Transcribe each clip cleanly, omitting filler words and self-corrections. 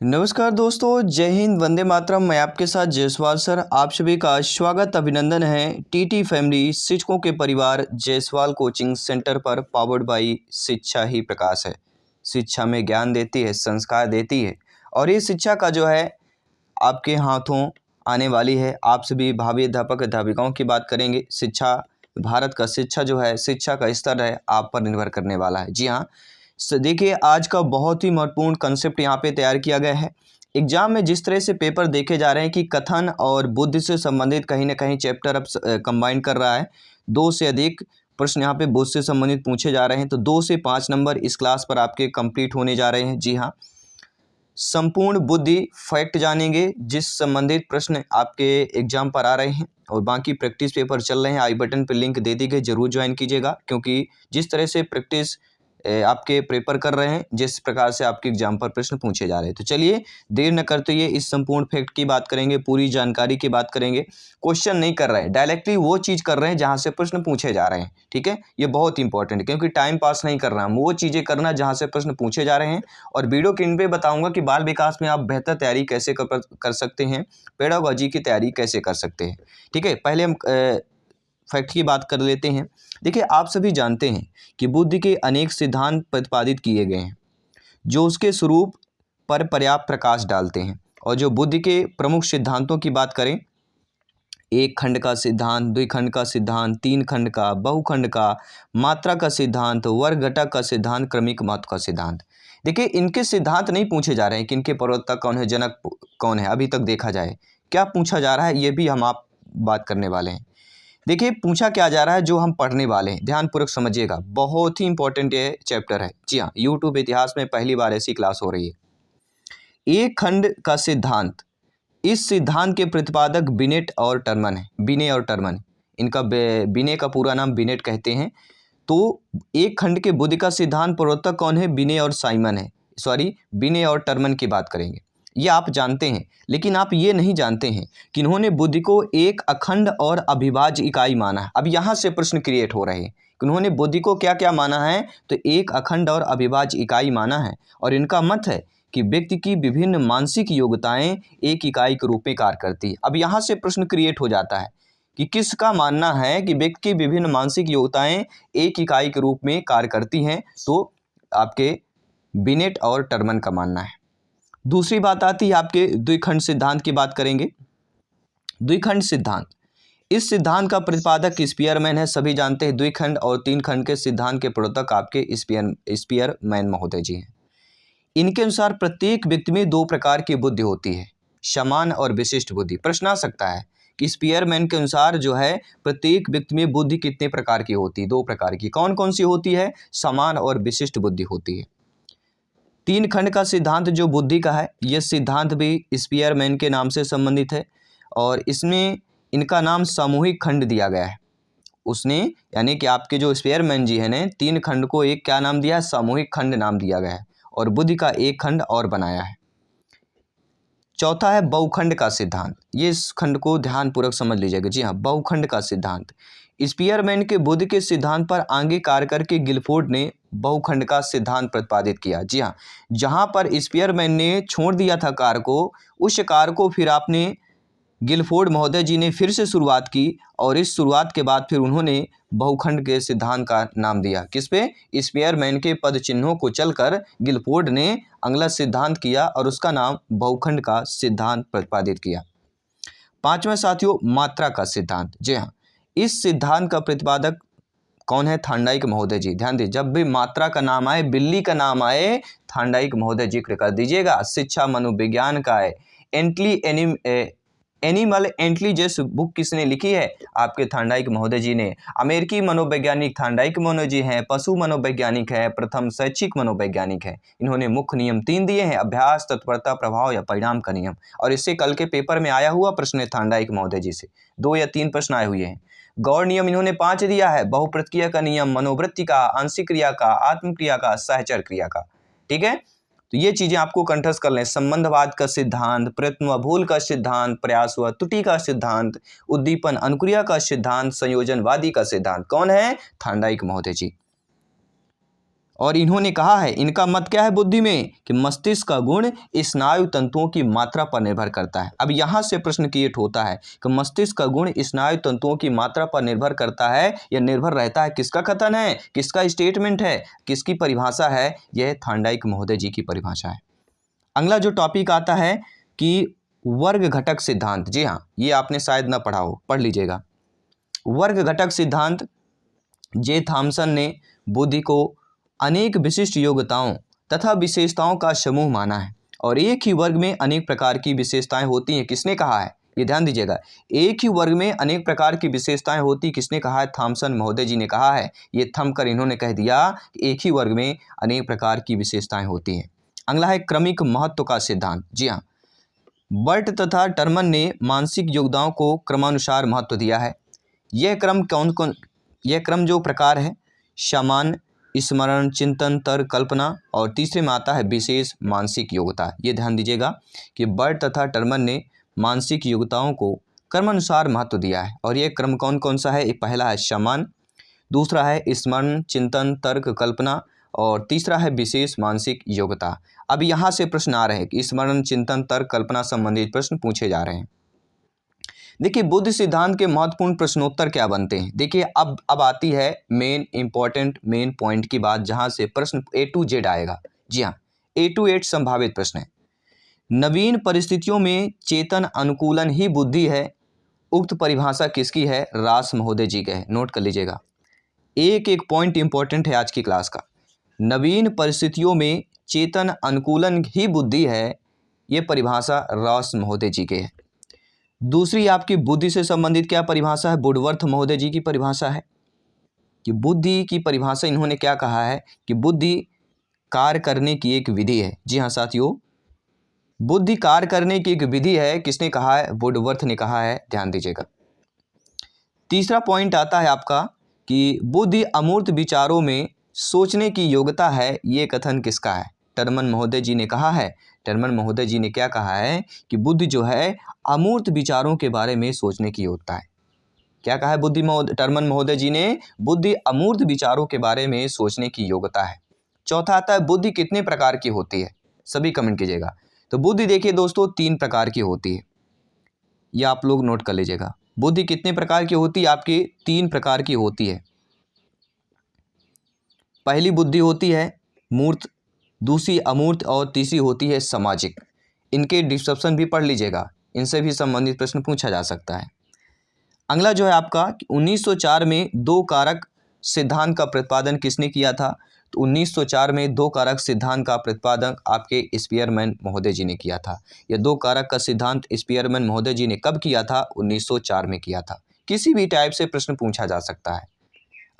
नमस्कार दोस्तों, जय हिंद, वंदे मातरम। मैं आपके साथ जायसवाल सर। आप सभी का स्वागत अभिनंदन है टीटी फैमिली शिक्षकों के परिवार जायसवाल कोचिंग सेंटर पर, पावर्ड बाई शिक्षा ही प्रकाश है। शिक्षा में ज्ञान देती है, संस्कार देती है और ये शिक्षा का जो है आपके हाथों आने वाली है। आप सभी भावी अध्यापक अध्यापिकाओं की बात करेंगे। शिक्षा, भारत का शिक्षा जो है, शिक्षा का स्तर है, आप पर निर्भर करने वाला है। जी हाँ, देखिए आज का बहुत ही महत्वपूर्ण कंसेप्ट यहाँ पे तैयार किया गया है। एग्जाम में जिस तरह से पेपर देखे जा रहे हैं कि कथन और बुद्धि से संबंधित कहीं ना कहीं चैप्टर अब कंबाइन कर रहा है। 2 से अधिक प्रश्न यहाँ पे बुद्धि से संबंधित पूछे जा रहे हैं, तो 2 से 5 नंबर इस क्लास पर आपके कंप्लीट होने जा रहे हैं। जी हाँ, संपूर्ण बुद्धि फैक्ट जानेंगे जिस संबंधित प्रश्न आपके एग्जाम पर आ रहे हैं, और बाकी प्रैक्टिस पेपर चल रहे हैं। आई बटन पर लिंक दे दी गई, जरूर ज्वाइन कीजिएगा, क्योंकि जिस तरह से प्रैक्टिस आपके प्रेपर कर रहे हैं, जिस प्रकार से आपके एग्जाम पर प्रश्न पूछे जा रहे हैं। तो चलिए देर न करते हुए इस संपूर्ण फैक्ट की बात करेंगे, पूरी जानकारी की बात करेंगे। क्वेश्चन नहीं कर रहे हैं, डायरेक्टली वो चीज़ कर रहे हैं जहाँ से प्रश्न पूछे जा रहे हैं। ठीक है, ये बहुत इंपॉर्टेंट है, क्योंकि टाइम पास नहीं करना, हम वो चीज़ें करना जहाँ से प्रश्न पूछे जा रहे हैं। और वीडियो के इन पे बताऊंगा कि बाल विकास में आप बेहतर तैयारी कैसे कर सकते हैं, पेडागोजी की तैयारी कैसे कर सकते हैं। ठीक है, पहले हम फैक्ट की बात कर लेते हैं। देखिए, आप सभी जानते हैं कि बुद्धि के अनेक सिद्धांत प्रतिपादित किए गए हैं जो उसके स्वरूप पर पर्याप्त प्रकाश डालते हैं। और जो बुद्धि के प्रमुख सिद्धांतों की बात करें, एक खंड का सिद्धांत, द्विखंड का सिद्धांत, तीन खंड का, बहुखंड का, मात्रा का सिद्धांत, वर्ग घटक का सिद्धांत, क्रमिक महत्व का सिद्धांत। देखिए, इनके सिद्धांत नहीं पूछे जा रहे हैं कि इनके प्रवर्तक कौन है, जनक कौन है। अभी तक देखा जाए क्या पूछा जा रहा है, ये भी हम आप बात करने वाले हैं। देखिए, पूछा क्या जा रहा है, जो हम पढ़ने वाले हैं, ध्यानपूर्वक समझिएगा, बहुत ही इंपॉर्टेंट ये चैप्टर है। जी हाँ, यूट्यूब इतिहास में पहली बार ऐसी क्लास हो रही है। एक खंड का सिद्धांत, इस सिद्धांत के प्रतिपादक बिनेट और टर्मन है। बिने और टर्मन, इनका बिने का पूरा नाम बिनेट कहते हैं। तो एक खंड के बुद्धि का सिद्धांत प्रवर्तक कौन है, बिने और साइमन है। सॉरी, बिने और टर्मन की बात करेंगे। ये आप जानते हैं, लेकिन आप ये नहीं जानते हैं कि इन्होंने बुद्धि को एक अखंड और अविभाज्य इकाई माना है। अब यहाँ से प्रश्न क्रिएट हो रहे हैं कि उन्होंने बुद्धि को क्या क्या माना है, तो एक अखंड और अविभाज्य इकाई माना है। और इनका मत है कि व्यक्ति की विभिन्न मानसिक योग्यताएं एक इकाई के रूप में कार्य करती है। अब यहाँ से प्रश्न क्रिएट हो जाता है कि किसका मानना है कि व्यक्ति की विभिन्न मानसिक योग्यताएं एक इकाई के रूप में कार्य करती हैं, तो आपके बिनेट और टर्मन का मानना है। दूसरी बात आती है आपके द्विखंड सिद्धांत की बात करेंगे। द्विखंड सिद्धांत, इस सिद्धांत का प्रतिपादक स्पीयरमैन है। सभी जानते हैं द्विखंड और तीन खंड के सिद्धांत के प्रवर्तक आपके स्पीयरमैन महोदय जी हैं। इनके अनुसार प्रत्येक व्यक्ति में दो प्रकार की बुद्धि होती है, समान और विशिष्ट बुद्धि। प्रश्न आ सकता है कि स्पीयरमैन के अनुसार जो है प्रत्येक व्यक्ति में बुद्धि कितने प्रकार की होती है, दो प्रकार की। कौन कौन सी होती है, समान और विशिष्ट बुद्धि होती है। तीन खंड का सिद्धांत जो बुद्धि का है, यह सिद्धांत भी स्पीयरमैन के नाम से संबंधित है, और इसमें इनका नाम सामूहिक खंड दिया गया है। उसने, यानी कि आपके जो स्पीयरमैन जी हैं ने तीन खंड को एक क्या नाम दिया है, सामूहिक खंड नाम दिया गया है, और बुद्धि का एक खंड और बनाया है। चौथा है बहुखंड का सिद्धांत। ये इस खंड को ध्यानपूर्वक समझ लीजिएगा। जी हाँ, बहुखंड का सिद्धांत, स्पीयरमैन के बुद्धि के सिद्धांत पर आगे कार्य करके गिलफोर्ड ने बहुखंड का सिद्धांत प्रतिपादित किया। जी हाँ, जहाँ पर स्पीयरमैन ने छोड़ दिया था कार्य को, उस कार्य को फिर आपने गिलफोर्ड महोदय जी ने फिर से शुरुआत की, और इस शुरुआत के बाद फिर उन्होंने बहुखंड के सिद्धांत का नाम दिया। किस पे, स्पीयरमैन के पद चिन्हों को चलकर गिलफोर्ड ने अगला सिद्धांत किया, और उसका नाम बहुखंड का सिद्धांत प्रतिपादित किया। पांचवें साथियों, मात्रा का सिद्धांत। जी हाँ, इस सिद्धांत का प्रतिपादक कौन है, थांडाइक महोदय जी। ध्यान दीजिए, जब भी मात्रा का नाम आए, बिल्ली का नाम आए, थांडाइक महोदय जिक्र कर दीजिएगा। शिक्षा मनोविज्ञान का है। एनिमल इंटेलिजेंस बुक किसने लिखी है, आपके थांडाइक महोदय जी ने। अमेरिकी मनोवैज्ञानिक थांडाइक महोदय जी हैं। पशु मनोवैज्ञानिक है, प्रथम शैक्षिक मनोवैज्ञानिक है। इन्होंने मुख्य नियम 3 दिए हैं, अभ्यास, तत्परता, प्रभाव या परिणाम का नियम। और इससे कल के पेपर में आया हुआ प्रश्न है थांडाइक महोदय जी से, 2 या 3 प्रश्न आए हुए हैं। गौड़ नियम इन्होंने 5 दिया है, बहुप्रतिक्रिया का नियम, मनोवृत्ति का, आंशिक क्रिया का, आत्मक्रिया का, सहचर क्रिया का। ठीक है, तो ये चीजें आपको कंठस्थ कर लें। संबंधवाद का सिद्धांत, प्रयत्न व भूल का सिद्धांत, प्रयास व त्रुटि का सिद्धांत, उद्दीपन अनुक्रिया का सिद्धांत, संयोजनवादी का सिद्धांत। कौन है, थांडाइक महोदय जी। और इन्होंने कहा है, इनका मत क्या है बुद्धि में, कि मस्तिष्क का गुण स्नायु तंतुओं की मात्रा पर निर्भर करता है। अब यहाँ से प्रश्न क्रिएट होता है कि मस्तिष्क का गुण स्नायु तंतुओं की मात्रा पर निर्भर करता है या निर्भर रहता है। किसका कथन है, किसका स्टेटमेंट है, किसकी परिभाषा है? यह थॉर्नडाइक महोदय जी की परिभाषा है। अगला जो टॉपिक आता है कि वर्ग घटक सिद्धांत। जी हाँ, ये आपने शायद ना पढ़ा हो, पढ़ लीजिएगा। वर्ग घटक सिद्धांत, जे थॉमसन ने बुद्धि को अनेक विशिष्ट योग्यताओं तथा विशेषताओं का समूह माना है और एक ही वर्ग में अनेक प्रकार की विशेषताएं होती हैं। किसने कहा है, ये ध्यान दीजिएगा। एक ही वर्ग में अनेक प्रकार की विशेषताएं होती, किसने कहा है? थॉमसन महोदय जी ने कहा है। ये थम कर इन्होंने कह दिया कि एक ही वर्ग में अनेक प्रकार की विशेषताएं होती हैं। अगला है क्रमिक महत्व का सिद्धांत। जी हाँ, बर्ट तथा टर्मन ने मानसिक योग्यताओं को क्रमानुसार महत्व दिया है। यह क्रम जो प्रकार है, सामान्य, स्मरण, चिंतन, तर्क, कल्पना और तीसरे में आता है विशेष मानसिक योग्यता। ये ध्यान दीजिएगा कि बर्ट तथा टर्मन ने मानसिक योग्यताओं को क्रमानुसार महत्व दिया है और ये क्रम कौन कौन सा है? एक पहला है सामान्य, दूसरा है स्मरण, चिंतन, तर्क, कल्पना और तीसरा है विशेष मानसिक योग्यता। अब यहाँ से प्रश्न आ रहे हैं कि स्मरण, चिंतन, तर्क, कल्पना संबंधित प्रश्न पूछे जा रहे हैं। देखिए, बुद्धि सिद्धांत के महत्वपूर्ण प्रश्नोत्तर क्या बनते हैं। देखिए, अब आती है मेन पॉइंट की बात, जहां से प्रश्न A to Z आएगा। जी हाँ, A to 8 संभावित प्रश्न है। नवीन परिस्थितियों में चेतन अनुकूलन ही बुद्धि है। उक्त परिभाषा किसकी है? रास महोदय जी के है। नोट कर लीजिएगा, एक एक पॉइंट इंपॉर्टेंट है आज की क्लास का। नवीन परिस्थितियों में चेतन अनुकूलन ही बुद्धि है, ये परिभाषा रास महोदय जी के है। दूसरी आपकी बुद्धि से संबंधित क्या परिभाषा है? वुडवर्थ महोदय जी की परिभाषा है कि बुद्धि की परिभाषा इन्होंने क्या कहा है कि बुद्धि कार्य करने की एक विधि है। जी हाँ साथियों, बुद्धि कार्य करने की एक विधि है। किसने कहा है? वुडवर्थ ने कहा है, ध्यान दीजिएगा। तीसरा पॉइंट आता है आपका कि बुद्धि अमूर्त विचारों में सोचने की योग्यता है। ये कथन किसका है? टर्मन महोदय जी ने कहा है। टर्मन महोदय जी ने क्या कहा है कि बुद्धि जो है अमूर्त विचारों के बारे में सोचने की योग्यता है। क्या कहा है टर्मन महोदय जी ने? बुद्धि अमूर्त विचारों के बारे में सोचने की योग्यता है। चौथा आता है बुद्धि कितने प्रकार की होती है? सभी कमेंट कीजिएगा। तो बुद्धि देखिए दोस्तों 3 प्रकार की होती है, यह आप लोग नोट कर लीजिएगा। बुद्धि कितने प्रकार की होती है? आपकी 3 प्रकार की होती है। पहली बुद्धि होती है मूर्त, दूसरी अमूर्त और तीसरी होती है सामाजिक। इनके डिस्क्रिप्शन भी पढ़ लीजिएगा, इनसे भी संबंधित प्रश्न पूछा जा सकता है। अगला जो है आपका 1904 में 2 कारक सिद्धांत का प्रतिपादन किसने किया था? तो 1904 में 2 कारक सिद्धांत का प्रतिपादन आपके स्पीयरमैन महोदय जी ने किया था। यह 2 कारक का सिद्धांत स्पीयरमैन महोदय जी ने कब किया था? 1904 में किया था। किसी भी टाइप से प्रश्न पूछा जा सकता है।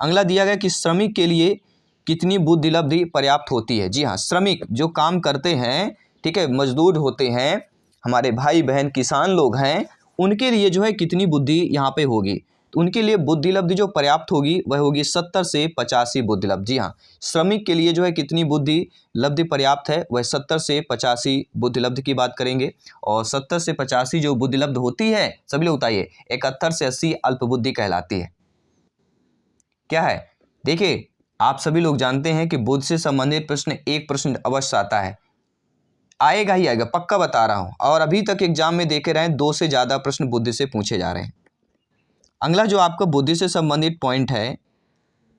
अगला दिया गया कि श्रमिक के लिए कितनी बुद्धिलब्धि पर्याप्त होती है? जी हाँ, श्रमिक जो काम करते हैं, ठीक है, मजदूर होते हैं, हमारे भाई बहन किसान लोग हैं, उनके लिए जो है कितनी बुद्धि यहाँ पे होगी? तो उनके लिए बुद्धिलब्धि जो पर्याप्त होगी वह होगी 70 से 85 बुद्धिलब्धि। जी हाँ, श्रमिक के लिए जो है कितनी बुद्धिलब्धि पर्याप्त है? वह 70 से 85 बुद्धिलब्धि की बात करेंगे। और 70 से 85 जो बुद्धिलब्ध होती है, सभी लोग बताइए, 71 से 80 अल्पबुद्धि कहलाती है। क्या है? देखिए, आप सभी लोग जानते हैं कि बुद्धि से संबंधित प्रश्न एक प्रश्न अवश्य आता है, आएगा ही आएगा, पक्का बता रहा हूं। और अभी तक एग्जाम में देखे रहे 2 से ज़्यादा प्रश्न बुद्धि से पूछे जा रहे हैं। अगला जो आपका बुद्धि से संबंधित पॉइंट है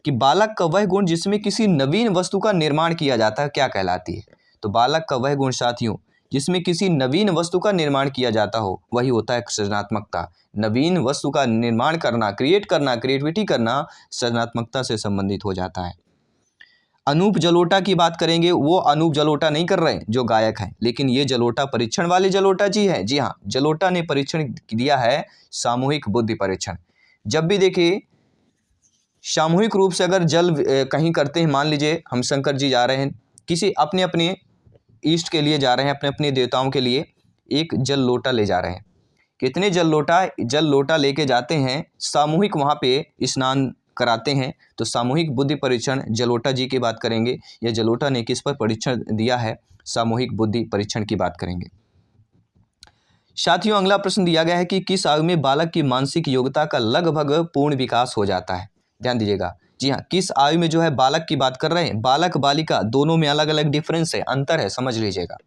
कि बालक का वह गुण जिसमें किसी नवीन वस्तु का निर्माण किया जाता है, क्या कहलाती है? तो बालक का वह गुण साथियों जिसमें किसी नवीन वस्तु का निर्माण किया जाता हो, वही होता है सृजनात्मकता। नवीन वस्तु का निर्माण करना, क्रिएट करना, क्रिएटिविटी करना सृजनात्मकता से संबंधित हो जाता है। अनूप जलोटा की बात करेंगे, वो अनूप जलोटा नहीं कर रहे जो गायक हैं, लेकिन ये जलोटा परीक्षण वाले जलोटा जी हैं। जी हाँ, जलोटा ने परीक्षण दिया है सामूहिक बुद्धि परीक्षण। जब भी देखिए सामूहिक रूप से अगर जल कहीं करते हैं, मान लीजिए हम शंकर जी जा रहे हैं, किसी अपने अपने ईष्ट के लिए जा रहे हैं, अपने अपने देवताओं के लिए एक जल लोटा ले जा रहे हैं। कितने जल लोटा लेके जाते हैं, सामूहिक वहाँ पे स्नान कराते हैं। तो सामूहिक बुद्धि परीक्षण जलोटा जी की बात करेंगे, या जलोटा ने किस पर परीक्षण दिया है? सामूहिक बुद्धि परीक्षण की बात करेंगे। साथियों, अगला प्रश्न दिया गया है कि किस आयु में बालक की मानसिक योग्यता का लगभग पूर्ण विकास हो जाता है? ध्यान दीजिएगा, जी हाँ, किस आयु में जो है बालक की बात कर रहे हैं, बालक बालिका दोनों में अलग अलग डिफरेंस है, अंतर है, समझ लीजिएगा।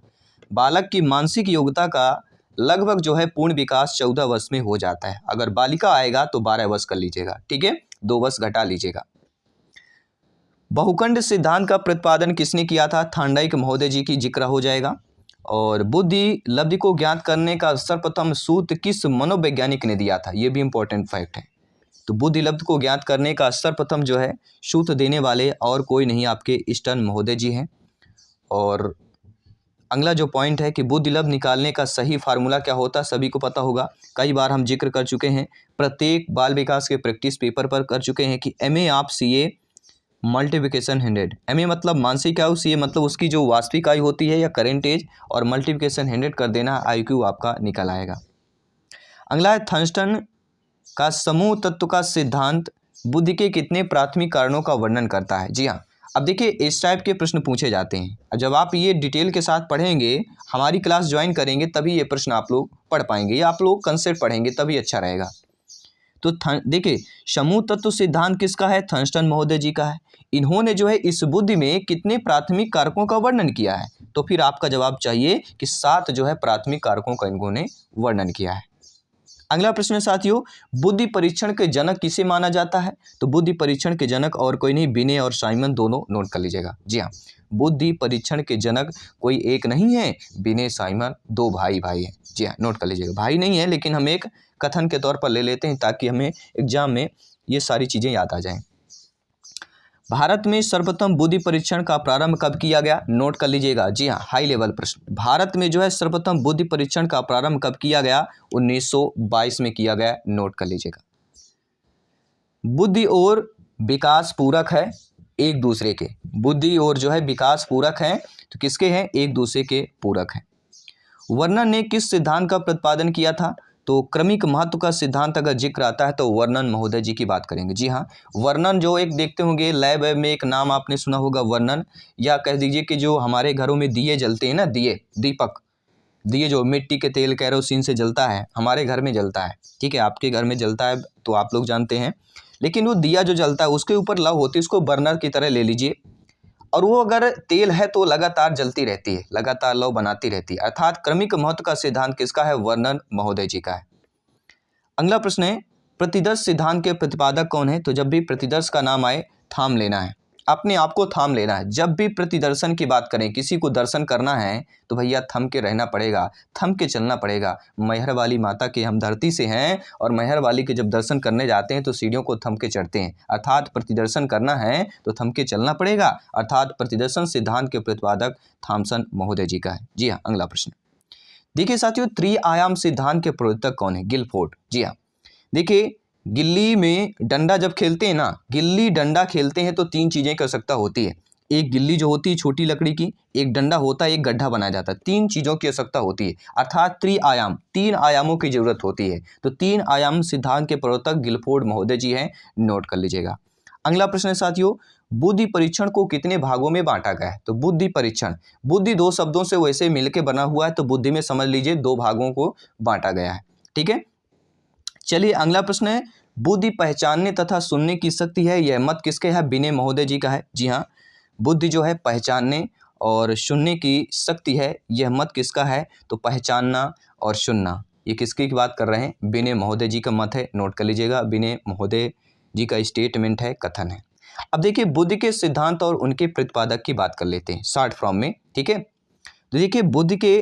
बालक की मानसिक योग्यता का लगभग जो है पूर्ण विकास 14 वर्ष में हो जाता है। अगर बालिका आएगा तो 12 वर्ष कर लीजिएगा, ठीक है, 2 वर्ष घटा लीजिएगा। बहुखंड सिद्धांत का प्रतिपादन किसने किया था, थांडाइक महोदय जी की जिक्र हो जाएगा। और बुद्धि लब्धि को ज्ञात करने का सर्वप्रथम सूत्र किस मनोवैज्ञानिक ने दिया था, ये भी इंपॉर्टेंट फैक्ट है। तो बुद्धि लब्धि को ज्ञात करने का सर्वप्रथम जो है सूत्र देने वाले और कोई नहीं, आपके स्टर्न महोदय जी हैं। और अगला जो पॉइंट है कि बुद्धि लब्ध निकालने का सही फार्मूला क्या होता है, सभी को पता होगा, कई बार हम जिक्र कर चुके हैं, प्रत्येक बाल विकास के प्रैक्टिस पेपर पर कर चुके हैं कि MA आप CA मल्टीप्लिकेशन 100, MA मतलब मानसिक आयु, CA मतलब उसकी जो वास्तविक आयु होती है या करेंट एज, और मल्टीप्लिकेशन 100 कर देना, IQ आपका निकल आएगा। अगला है थर्स्टन का समूह तत्व का सिद्धांत बुद्धि के कितने प्राथमिक कारणों का वर्णन करता है। जी हाँ, अब देखिए इस टाइप के प्रश्न पूछे जाते हैं। जब आप ये डिटेल के साथ पढ़ेंगे, हमारी क्लास ज्वाइन करेंगे, तभी ये प्रश्न आप लोग पढ़ पाएंगे, या आप लोग कंसेप्ट पढ़ेंगे तभी अच्छा रहेगा। तो देखिए समूह तत्व सिद्धांत किसका है, थर्स्टन महोदय जी का है। इन्होंने जो है इस बुद्धि में कितने प्राथमिक कारकों का वर्णन किया है, तो फिर आपका जवाब चाहिए कि 7 जो है प्राथमिक कारकों का इन्होंने वर्णन किया है। अगला प्रश्न है साथियों, बुद्धि परीक्षण के जनक किसे माना जाता है, तो बुद्धि परीक्षण के जनक और कोई नहीं, बिने और साइमन दोनों नोट कर लीजिएगा। जी हाँ, बुद्धि परीक्षण के जनक कोई एक नहीं है, बिने साइमन 2 भाई हैं। जी हाँ, नोट कर लीजिएगा, भाई नहीं है लेकिन हम एक कथन के तौर पर ले लेते हैं ताकि हमें एग्जाम में ये सारी चीज़ें याद आ जाएं। भारत में सर्वप्रथम बुद्धि परीक्षण का प्रारंभ कब किया गया, नोट कर लीजिएगा। जी हाँ, हाई लेवल प्रश्न, भारत में जो है सर्वप्रथम बुद्धि परीक्षण का प्रारंभ कब किया गया, 1922 में किया गया, नोट कर लीजिएगा। बुद्धि और विकास पूरक है एक दूसरे के, बुद्धि और जो है विकास पूरक हैं, तो किसके हैं, एक दूसरे के पूरक हैं। वर्णन ने किस सिद्धांत का प्रतिपादन किया था, तो क्रमिक महत्व का सिद्धांत अगर जिक्र आता है तो वर्णन महोदय जी की बात करेंगे। जी हाँ, वर्णन जो एक देखते होंगे लैब में, एक नाम आपने सुना होगा वर्णन, या कह दीजिए कि जो हमारे घरों में दिए जलते हैं ना, दिए, दीपक, दिए जो मिट्टी के तेल कैरोसिन से जलता है, हमारे घर में जलता है, ठीक है, आपके घर में जलता है तो आप लोग जानते हैं, लेकिन वो दिया जो जलता है उसके ऊपर लौ होती है, उसको बर्नर की तरह ले लीजिए, और वो अगर तेल है तो लगातार जलती रहती है, लगातार लौ बनाती रहती है, अर्थात क्रमिक महत्व का सिद्धांत किसका है, वर्णन महोदय जी का है। अगला प्रश्न है, प्रतिदर्श सिद्धांत के प्रतिपादक कौन है, तो जब भी प्रतिदर्श का नाम आए थाम लेना है, अपने आप को थाम लेना है। जब भी प्रतिदर्शन की बात करें, किसी को दर्शन करना है तो भैया थम के रहना पड़ेगा, थम के चलना पड़ेगा। मैहर वाली माता के हम धरती से हैं, और मैहर वाली के जब दर्शन करने जाते हैं तो सीढ़ियों को थम के चढ़ते हैं, अर्थात प्रतिदर्शन करना है तो थम के चलना पड़ेगा, अर्थात प्रतिदर्शन सिद्धांत के प्रतिपादक थॉमसन महोदय जी का है। जी हाँ, अगला प्रश्न देखिए साथियों, त्रिआयाम सिद्धांत के प्रवर्तक कौन है, गिलफोर्ड। जी हाँ, देखिए गिल्ली में डंडा जब खेलते हैं ना, गिल्ली डंडा खेलते हैं तो 3 चीज़ें की आवश्यकता होती है, एक गिल्ली जो होती है छोटी लकड़ी की, एक डंडा होता है, एक गड्ढा बनाया जाता है, 3 चीज़ों की आवश्यकता होती है, अर्थात त्रिआयाम, 3 आयामों की जरूरत होती है। तो 3 आयाम सिद्धांत के प्रवर्तक गिलफोर्ड महोदय जी हैं, नोट कर लीजिएगा। अगला प्रश्न है साथियों, बुद्धि परीक्षण को कितने भागों में बांटा गया है, तो बुद्धि परीक्षण, बुद्धि 2 शब्दों से वैसे मिलकर बना हुआ है, तो बुद्धि में समझ लीजिए 2 भागों को बांटा गया है, ठीक है। चलिए अगला प्रश्न है, बुद्धि पहचानने तथा सुनने की शक्ति है, यह मत किसके है, बिने महोदय जी का है। जी हाँ, बुद्धि जो है पहचानने और सुनने की शक्ति है, यह मत किसका है, तो पहचानना और सुनना, ये किसकी बात कर रहे हैं, बिने महोदय जी का मत है, नोट कर लीजिएगा, बिने महोदय जी का स्टेटमेंट है, कथन है। अब देखिए बुद्धि के सिद्धांत और उनके प्रतिपादक की बात कर लेते हैं शॉर्ट फॉर्म में, ठीक है। तो देखिए बुद्धि के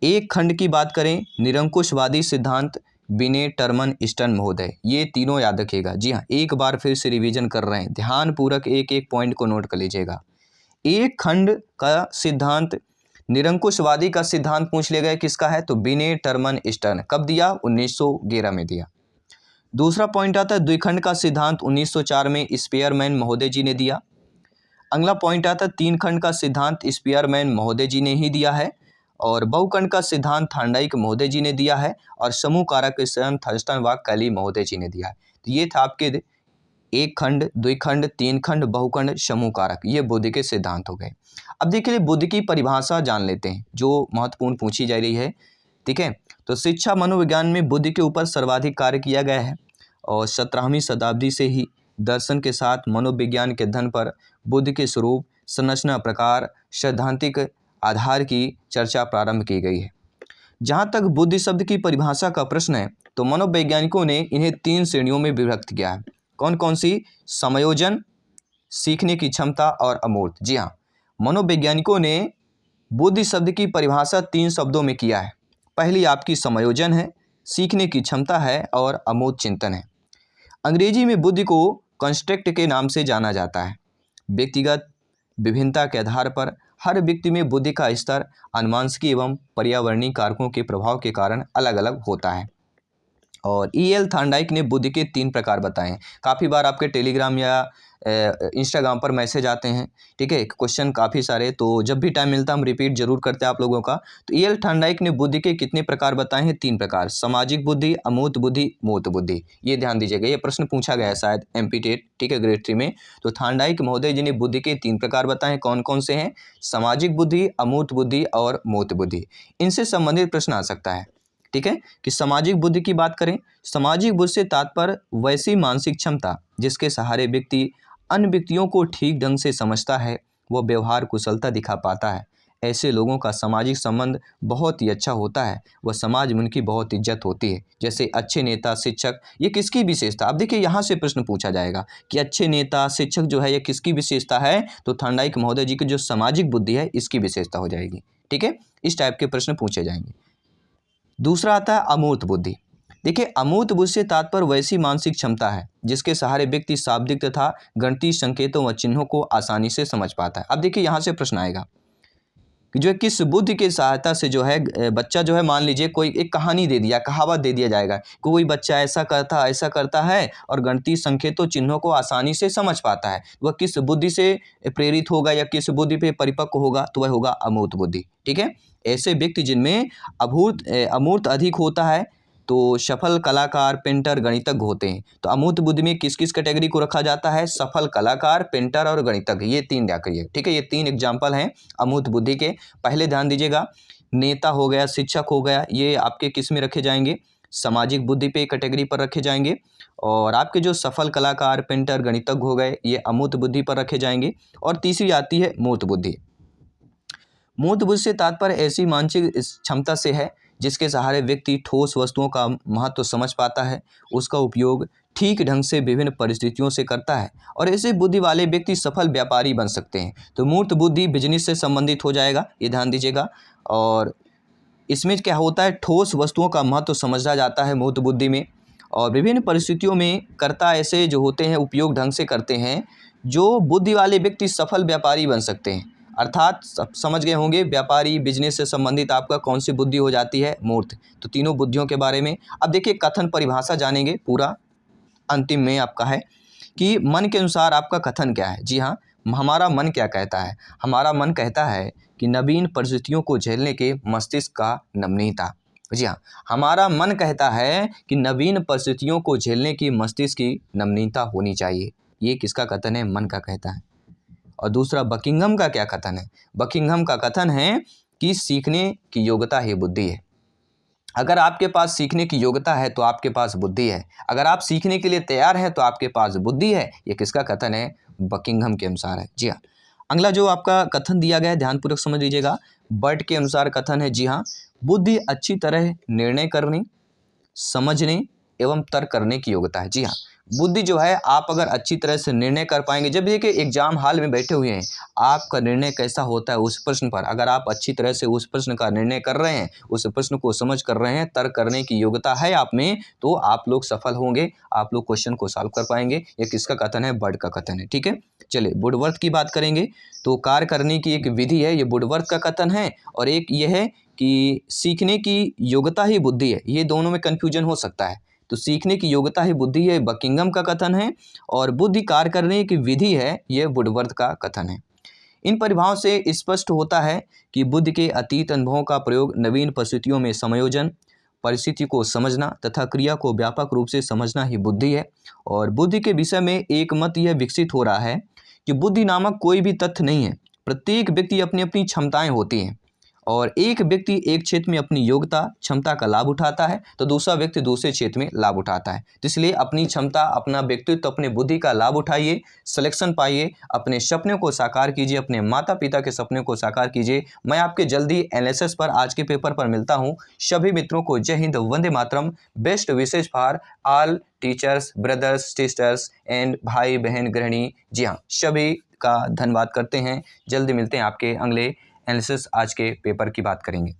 एक खंड की बात करें, निरंकुशवादी सिद्धांत, बिने, टर्मन, स्टर्न महोदय, ये तीनों याद रखिएगा। जी हाँ, एक बार फिर से रिवीजन कर रहे हैं, ध्यानपूर्वक एक एक पॉइंट को नोट कर लीजिएगा। एक खंड का सिद्धांत, निरंकुशवादी का सिद्धांत पूछ लिया गया किसका है, तो बिने, टर्मन, स्टर्न, कब दिया, 1911 में दिया। दूसरा पॉइंट आता है द्विखंड का सिद्धांत, 1904 में स्पेयरमैन महोदय जी ने दिया। अगला पॉइंट आता है 3 खंड का सिद्धांत, स्पेयरमैन महोदय जी ने ही दिया है, और बहुखंड का सिद्धांत थांडाइक महोदय जी ने दिया है, और समूह कारक का सिद्धांत थर्स्टन व कैली महोदय जी ने दिया है। तो ये था आपके एक खंड, द्विखंड, 3 खंड, बहुखंड, समूह कारक, ये बुद्धि के सिद्धांत हो गए। अब देखिए बुद्धि की परिभाषा जान लेते हैं जो महत्वपूर्ण पूछी जा रही है, ठीक है। तो शिक्षा मनोविज्ञान में बुद्धि के ऊपर सर्वाधिक कार्य किया गया है, और 17वीं शताब्दी से ही दर्शन के साथ मनोविज्ञान के अध्ययन पर बुद्धि के स्वरूप, संरचना, प्रकार, सैद्धांतिक आधार की चर्चा प्रारंभ की गई है। जहाँ तक बुद्धि शब्द की परिभाषा का प्रश्न है तो मनोवैज्ञानिकों ने इन्हें 3 श्रेणियों में विभक्त किया है। कौन कौन सी? समायोजन, सीखने की क्षमता और अमूर्त। जी हाँ, मनोवैज्ञानिकों ने बुद्धि शब्द की परिभाषा 3 शब्दों में किया है। पहली आपकी समायोजन है, सीखने की क्षमता है और अमूर्त चिंतन है। अंग्रेजी में बुद्धि को कंस्ट्रक्ट के नाम से जाना जाता है। व्यक्तिगत विभिन्नता के आधार पर हर व्यक्ति में बुद्धि का स्तर आनुवंशिकी एवं पर्यावरणीय कारकों के प्रभाव के कारण अलग अलग होता है। और E.L. थार्नडाइक ने बुद्धि के 3 प्रकार बताए हैं। काफ़ी बार आपके टेलीग्राम या इंस्टाग्राम पर मैसेज आते हैं, ठीक है, क्वेश्चन काफ़ी सारे, तो जब भी टाइम मिलता है हम रिपीट जरूर करते हैं आप लोगों का। तो E.L. थार्नडाइक ने बुद्धि के कितने प्रकार बताए हैं? 3 प्रकार, सामाजिक बुद्धि, अमूर्त बुद्धि, मूर्त बुद्धि। ये ध्यान दीजिएगा, ये प्रश्न पूछा गया है शायद MP टेट, ठीक है, ग्रेड 3 में। तो थार्नडाइक महोदय जी ने बुद्धि के 3 प्रकार बताए हैं। कौन कौन से हैं? सामाजिक बुद्धि, अमूर्त बुद्धि और मूर्त बुद्धि। इनसे संबंधित प्रश्न आ सकता है, ठीक है। कि सामाजिक बुद्धि की बात करें, सामाजिक बुद्धि से तात्पर्य वैसी मानसिक क्षमता जिसके सहारे व्यक्ति अन्य व्यक्तियों को ठीक ढंग से समझता है, वह व्यवहार कुशलता दिखा पाता है। ऐसे लोगों का सामाजिक संबंध बहुत ही अच्छा होता है, वह समाज में उनकी बहुत इज्जत होती है। जैसे अच्छे नेता, शिक्षक, ये किसकी विशेषता? अब देखिए यहाँ से प्रश्न पूछा जाएगा कि अच्छे नेता, शिक्षक जो है ये किसकी विशेषता है? तो थार्नडाइक महोदय जी की जो सामाजिक बुद्धि है इसकी विशेषता हो जाएगी, ठीक है। इस टाइप के प्रश्न पूछे जाएंगे। दूसरा आता है अमूर्त बुद्धि। देखिए, अमूर्त बुद्धि से तात्पर्य वैसी मानसिक क्षमता है जिसके सहारे व्यक्ति शाब्दिक तथा गणितीय संकेतों व चिन्हों को आसानी से समझ पाता है। अब देखिए यहाँ से प्रश्न आएगा कि जो है किस बुद्धि की सहायता से जो है बच्चा जो है, मान लीजिए कोई एक कहानी दे दिया, कहावत दे दिया जाएगा, कोई बच्चा ऐसा करता है और गणितीय संकेतों चिन्हों को आसानी से समझ पाता है, वह किस बुद्धि से प्रेरित होगा या किस बुद्धि पे परिपक्व होगा? तो वह होगा अमूर्त बुद्धि, ठीक है। ऐसे व्यक्ति जिनमें अमूर्त अधिक होता है तो सफल कलाकार, पेंटर, गणितज्ञ होते हैं। तो अमूर्त बुद्धि में किस किस कैटेगरी को रखा जाता है? सफल कलाकार, पेंटर और गणितज्ञ, ये 3 ध्यान रखिए, ठीक है। ये 3 एग्जाम्पल हैं अमूर्त बुद्धि के। पहले ध्यान दीजिएगा, नेता हो गया, शिक्षक हो गया, ये आपके किस में रखे जाएंगे? सामाजिक बुद्धि पे कैटेगरी पर रखे जाएंगे। और आपके जो सफल कलाकार, पेंटर, गणितज्ञ हो गए, ये अमूर्त बुद्धि पर रखे जाएंगे। और तीसरी आती है मूर्त बुद्धि। मूर्त बुद्धि से तात्पर्य ऐसी मानसिक क्षमता से है जिसके सहारे व्यक्ति ठोस वस्तुओं का महत्व समझ पाता है, उसका उपयोग ठीक ढंग से विभिन्न परिस्थितियों से करता है और ऐसे बुद्धि वाले व्यक्ति सफल व्यापारी बन सकते हैं। तो मूर्त बुद्धि बिजनेस से संबंधित हो जाएगा, ये ध्यान दीजिएगा। और इसमें क्या होता है? ठोस वस्तुओं का महत्व समझा जाता है मूर्त बुद्धि में, और विभिन्न परिस्थितियों में कर्ता ऐसे जो होते हैं उपयोग ढंग से करते हैं, जो बुद्धि वाले व्यक्ति सफल व्यापारी बन सकते हैं। अर्थात समझ गए होंगे, व्यापारी, बिजनेस से संबंधित आपका कौन सी बुद्धि हो जाती है? मूर्त। तो तीनों बुद्धियों के बारे में अब देखिए कथन परिभाषा जानेंगे, पूरा अंतिम में आपका है कि मन के अनुसार आपका कथन क्या है। जी हाँ, हमारा मन क्या कहता है? हमारा मन कहता है कि नवीन परिस्थितियों को झेलने के मस्तिष्क का नमनीयता। जी हाँ, हमारा मन कहता है कि नवीन परिस्थितियों को झेलने की मस्तिष्क की नमनीयता होनी चाहिए। ये किसका कथन है? मन का कहता है। और दूसरा बकिंघम का क्या कथन है? बकिंघम का कथन है कि सीखने की योग्यता ही बुद्धि है। अगर आपके पास सीखने की योग्यता है तो आपके पास बुद्धि है, अगर आप सीखने के लिए तैयार हैं तो आपके पास बुद्धि है। ये किसका कथन है? बकिंघम के अनुसार है। जी हाँ, अगला जो आपका कथन दिया गया है ध्यानपूर्वक समझ लीजिएगा। बर्ट के अनुसार कथन है, जी हाँ, बुद्धि अच्छी तरह निर्णय करने, समझने एवं तर्क करने की योग्यता है। जी हाँ, बुद्धि जो है, आप अगर अच्छी तरह से निर्णय कर पाएंगे, जब देखिए एग्जाम हॉल में बैठे हुए हैं, आपका निर्णय कैसा होता है उस प्रश्न पर, अगर आप अच्छी तरह से उस प्रश्न का निर्णय कर रहे हैं, उस प्रश्न को समझ कर रहे हैं, तर्क करने की योग्यता है आप में, तो आप लोग सफल होंगे, आप लोग क्वेश्चन को सॉल्व कर पाएंगे। ये किसका कथन है? बर्ट का कथन है, ठीक है। चलिए वुडवर्थ की बात करेंगे। तो कार्य करने की एक विधि है, ये वुडवर्थ का कथन है। और एक ये है कि सीखने की योग्यता ही बुद्धि है। ये दोनों में कन्फ्यूजन हो सकता है। तो सीखने की योग्यता ही बुद्धि है, बकिंघम का कथन है। और बुद्धि कार्य करने की विधि है, ये वुडवर्थ का कथन है। इन परिभाषाओं से स्पष्ट होता है कि बुद्धि के अतीत अनुभवों का प्रयोग नवीन परिस्थितियों में समायोजन, परिस्थिति को समझना तथा क्रिया को व्यापक रूप से समझना ही बुद्धि है। और बुद्धि के विषय में एक मत यह विकसित हो रहा है कि बुद्धि नामक कोई भी तथ्य नहीं है। प्रत्येक व्यक्ति अपनी अपनी क्षमताएं होती हैं और एक व्यक्ति एक क्षेत्र में अपनी योग्यता क्षमता का लाभ उठाता है तो दूसरा व्यक्ति दूसरे क्षेत्र में लाभ उठाता है। तो इसलिए अपनी क्षमता, अपना व्यक्तित्व, अपनी बुद्धि का लाभ उठाइए, सिलेक्शन पाइए, अपने सपनों को साकार कीजिए, अपने माता पिता के सपनों को साकार कीजिए। मैं आपके जल्दी एनालिसिस पर आज के पेपर पर मिलता हूँ। सभी मित्रों को जय हिंद, वंदे मातरम। Best wishes for all teachers, brothers, sisters and भाई बहन गृहिणी। जी हाँ, सभी का धन्यवाद करते हैं। जल्दी मिलते हैं आपके अगले एनालिसिस। आज के पेपर की बात करेंगे।